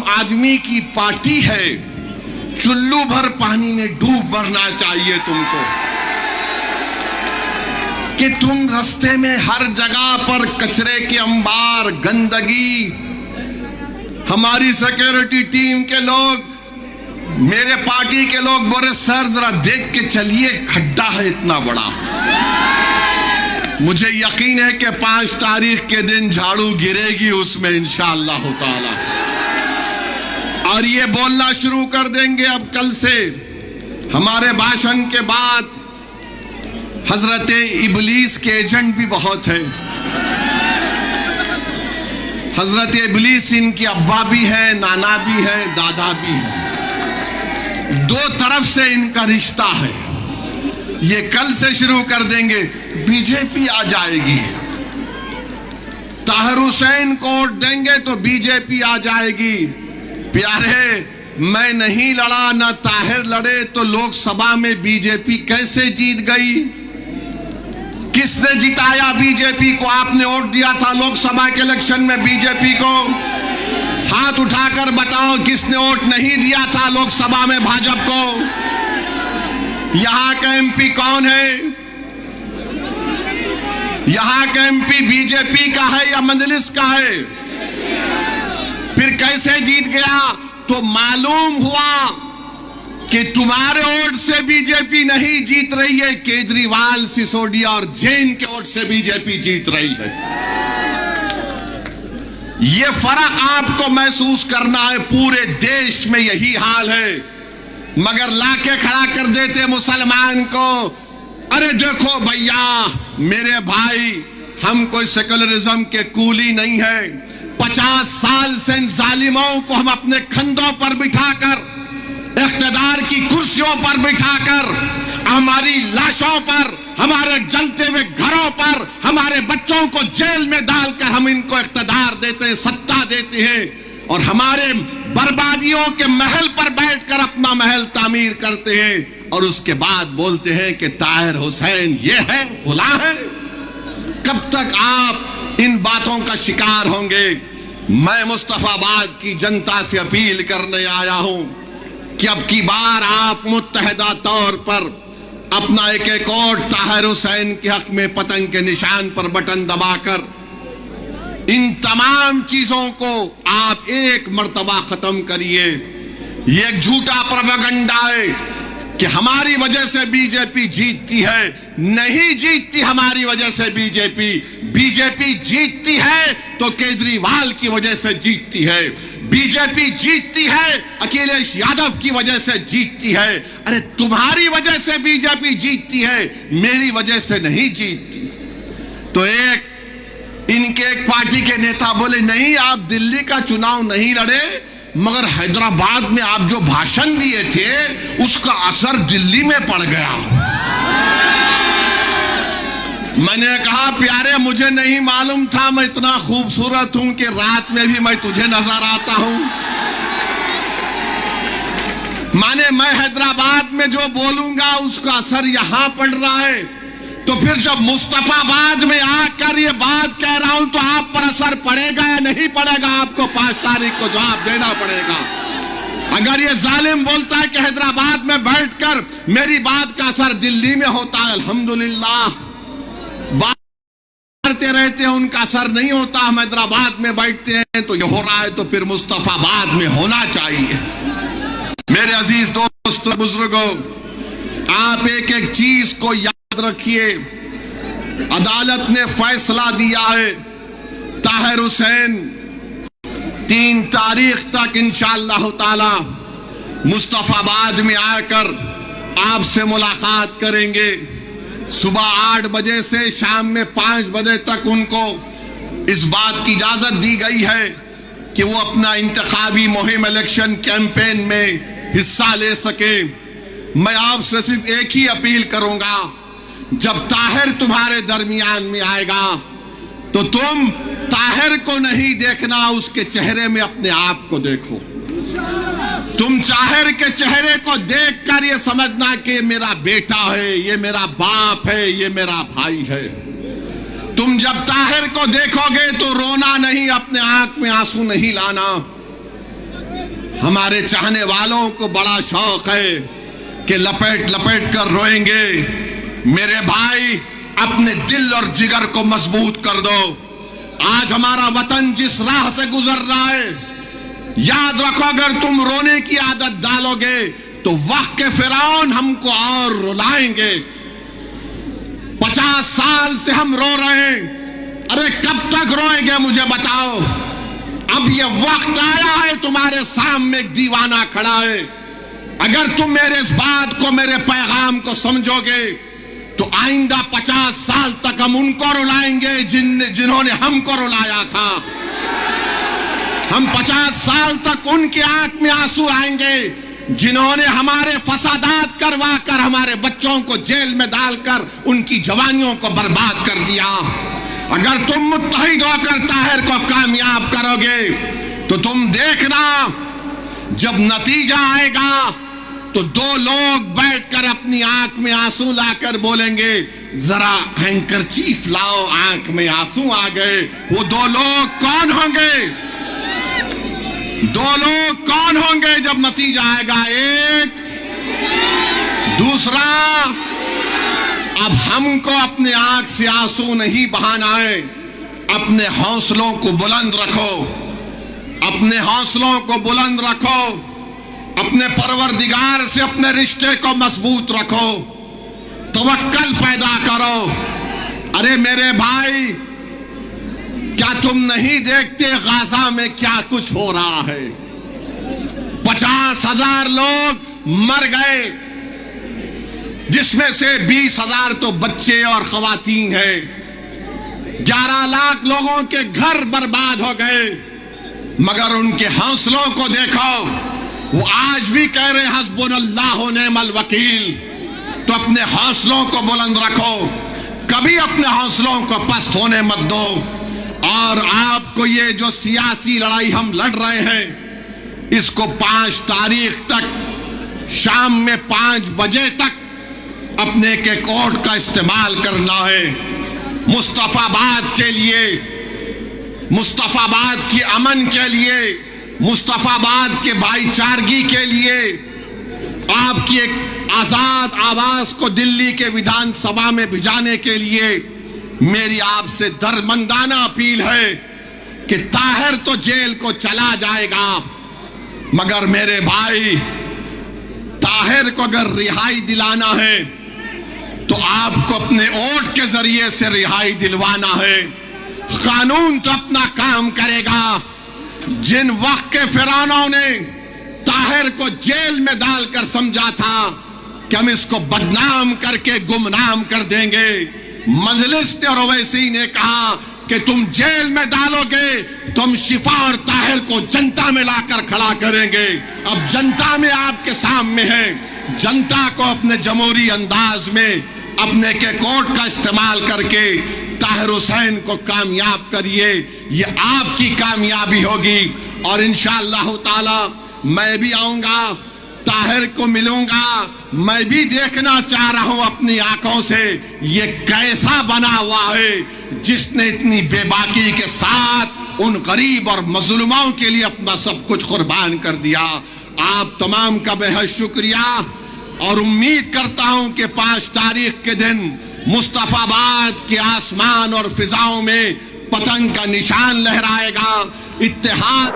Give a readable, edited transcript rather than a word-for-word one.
आदमी की पार्टी है, चुल्लू भर पानी में डूब मरना चाहिए तुमको कि तुम रास्ते में हर जगह पर कचरे के अंबार, गंदगी। हमारी सिक्योरिटी टीम के लोग, मेरे पार्टी के लोग बोले सर जरा देख के चलिए, खड्डा है इतना बड़ा। मुझे यकीन है कि 5 तारीख के दिन झाड़ू गिरेगी उसमें इंशाअल्लाह ताला, और ये बोलना शुरू कर देंगे अब कल से। हमारे भाषण के बाद हजरत इबलीस के एजेंट भी बहुत है। हजरत इबलीस इनकी अब्बा भी है, नाना भी है, दादा भी है। 2 तरफ से इनका रिश्ता है। ये कल से शुरू कर देंगे, बीजेपी आ जाएगी। ताहिर हुसैन को वोट देंगे तो बीजेपी आ जाएगी। प्यारे, मैं नहीं लड़ा, ना ताहिर लड़े, तो लोकसभा में बीजेपी कैसे जीत गई? किसने जिताया बीजेपी को? आपने वोट दिया था लोकसभा के इलेक्शन में बीजेपी को? हाथ उठाकर बताओ किसने वोट नहीं दिया था लोकसभा में भाजपा को? यहां का एमपी कौन है? यहां का एमपी बीजेपी का है या मंजलिस का है? फिर कैसे जीत गया? तो मालूम हुआ कि तुम्हारे वोट से बीजेपी नहीं जीत रही है, केजरीवाल, सिसोदिया और जैन के वोट से बीजेपी जीत रही है। यह फर्क आपको महसूस करना है। पूरे देश में यही हाल है, मगर लाके खड़ा कर देते मुसलमान को। अरे देखो भैया, मेरे भाई, हम कोई सेकुलरिज्म के कूली नहीं है। 50 साल से इन जालिमों को हम अपने कंधों पर बिठाकर, इख्तिदार की कुर्सियों पर बिठाकर, हमारी लाशों पर, हमारे जलते हुए घरों पर, हमारे बच्चों को जेल में डालकर हम इनको इख्तिदार देते हैं, सत्ता देते हैं, और हमारे बर्बादियों के महल पर बैठकर अपना महल तामीर करते हैं, और उसके बाद बोलते हैं कि ताहिर हुसैन ये है, खुला है। कब तक आप इन बातों का शिकार होंगे? मैं मुस्तफाबाद की जनता से अपील करने आया हूं कि अब की बार आप मुत्तहिदा तौर पर अपना एक और ताहिर हुसैन के हक में पतंग के निशान पर बटन दबाकर इन तमाम चीजों को आप एक मर्तबा खत्म करिए। ये एक झूठा प्रोपेगेंडा है कि हमारी वजह से बीजेपी जीतती है। नहीं जीतती हमारी वजह से बीजेपी। बीजेपी जीतती है तो केजरीवाल की वजह से जीतती है। बीजेपी जीतती है अखिलेश यादव की वजह से जीतती है। अरे तुम्हारी वजह से बीजेपी जीतती है, मेरी वजह से नहीं जीतती। तो इनके एक पार्टी के नेता बोले नहीं, आप दिल्ली का चुनाव नहीं लड़े, मगर हैदराबाद में आप जो भाषण दिए थे उसका असर दिल्ली में पड़ गया। मैंने कहा प्यारे, मुझे नहीं मालूम था मैं इतना खूबसूरत हूं कि रात में भी मैं तुझे नजर आता हूं। माने मैं हैदराबाद में जो बोलूंगा उसका असर यहां पड़ रहा है, तो फिर जब मुस्तफाबाद में आकर ये बात कह रहा हूं तो आप पर असर पड़ेगा या नहीं पड़ेगा? आपको 5 तारीख को जवाब देना पड़ेगा। अगर ये जालिम बोलता है कि हैदराबाद में बैठकर मेरी बात का असर दिल्ली में होता है, अल्हम्दुलिल्लाह, बात करते रहते हैं उनका असर नहीं होता, हम हैदराबाद में बैठते हैं तो ये हो रहा है, तो फिर मुस्तफाबाद में होना चाहिए। मेरे अजीज दोस्तों, बुजुर्गों, आप एक एक चीज को याद रखिए। अदालत ने फैसला दिया है, ताहिर हुसैन 3 तारीख तक इंशाअल्लाह ताला मुस्तफाबाद में आकर आपसे मुलाकात करेंगे। सुबह 8 बजे से शाम में 5 बजे तक उनको इस बात की इजाजत दी गई है कि वो अपना इंतखाबी मुहिम, इलेक्शन कैंपेन में हिस्सा ले सके। मैं आपसे सिर्फ एक ही अपील करूंगा, जब ताहिर तुम्हारे दरमियान में आएगा तो तुम ताहिर को नहीं देखना, उसके चेहरे में अपने आप को देखो। तुम ताहिर के चेहरे को देखकर ये समझना कि मेरा बेटा है, ये मेरा बाप है, ये मेरा भाई है। तुम जब ताहिर को देखोगे तो रोना नहीं, अपने आंख में आंसू नहीं लाना। हमारे चाहने वालों को बड़ा शौक है कि लपेट लपेट कर रोएंगे। मेरे भाई, अपने दिल और जिगर को मजबूत कर दो। आज हमारा वतन जिस राह से गुजर रहा है, याद रखो, अगर तुम रोने की आदत डालोगे तो वक्त के फिरौन हमको और रुलाएंगे। 50 साल से हम रो रहे हैं। अरे कब तक रोएंगे मुझे बताओ। अब ये वक्त आया है, तुम्हारे सामने एक दीवाना खड़ा है। अगर तुम मेरे इस बात को, मेरे पैगाम को समझोगे तो आइंदा 50 साल तक हम उनको रुलाएंगे जिन्होंने हमको रुलाया था। हम 50 साल तक उनकी आंख में आंसू आएंगे जिन्होंने हमारे फसादात करवा कर हमारे बच्चों को जेल में डालकर उनकी जवानियों को बर्बाद कर दिया। अगर तुम मुत्तहिद होकर ताहिर को कामयाब करोगे तो तुम देखना, जब नतीजा आएगा तो 2 लोग बैठकर अपनी आंख में आंसू लाकर बोलेंगे, जरा हैंकरचीफ लाओ, आंख में आंसू आ गए। वो 2 लोग कौन होंगे? 2 लोग कौन होंगे जब नतीजा आएगा? एक, दूसरा। अब हमको अपने आंख से आंसू नहीं बहाना है। अपने हौसलों को बुलंद रखो, अपने हौसलों को बुलंद रखो। अपने परवरदिगार से अपने रिश्ते को मजबूत रखो, तवक्कल पैदा करो। अरे मेरे भाई, क्या तुम नहीं देखते गाजा में क्या कुछ हो रहा है? 50,000 लोग मर गए, जिसमें से 20,000 तो बच्चे और खवातीन हैं। 11 लाख लोगों के घर बर्बाद हो गए। मगर उनके हौसलों को देखो, वो आज भी कह रहे हस्बुनल्लाह व निअमल वकील। तो अपने हौसलों को बुलंद रखो, कभी अपने हौसलों को पस्त होने मत दो। और आपको ये जो सियासी लड़ाई हम लड़ रहे हैं, इसको 5 तारीख तक शाम में 5 बजे तक अपने के कोर्ट का इस्तेमाल करना है। मुस्तफाबाद के लिए, मुस्तफाबाद की अमन के लिए, मुस्तफाबाद के भाईचारगी के लिए, आपकी एक आजाद आवाज को दिल्ली के विधानसभा में भिजाने के लिए मेरी आपसे दरमंदाना अपील है कि ताहिर तो जेल को चला जाएगा, मगर मेरे भाई, ताहिर को अगर रिहाई दिलाना है तो आपको अपने वोट के जरिए से रिहाई दिलवाना है। कानून तो अपना काम करेगा। जिन वक्त के फिरौनों ने ताहिर को जेल में डालकर समझा था कि हम इसको बदनाम करके गुमनाम कर देंगे, मजलिस ने और ओवैसी ने कहा कि तुम जेल में डालोगे तो हम शिफा और ताहिर को जनता में लाकर खड़ा करेंगे। अब जनता में आपके सामने है, जनता को अपने जमहूरी अंदाज में अपने के कोर्ट का इस्तेमाल करके ताहिर हुसैन को कामयाब करिए। ये आपकी कामयाबी होगी। और इंशाअल्लाह ताला मैं भी आऊंगा, ताहिर को मिलूंगा। मैं भी देखना चाह रहा हूं अपनी आंखों से ये कैसा बना हुआ है जिसने इतनी बेबाकी के साथ उन गरीब और मजलूमों के लिए अपना सब कुछ कुर्बान कर दिया। आप तमाम का बेहद शुक्रिया और उम्मीद करता हूं कि 5 तारीख के दिन मुस्तफाबाद के आसमान और फिजाओं में पतंग का निशान लहराएगा। इत्तेहाद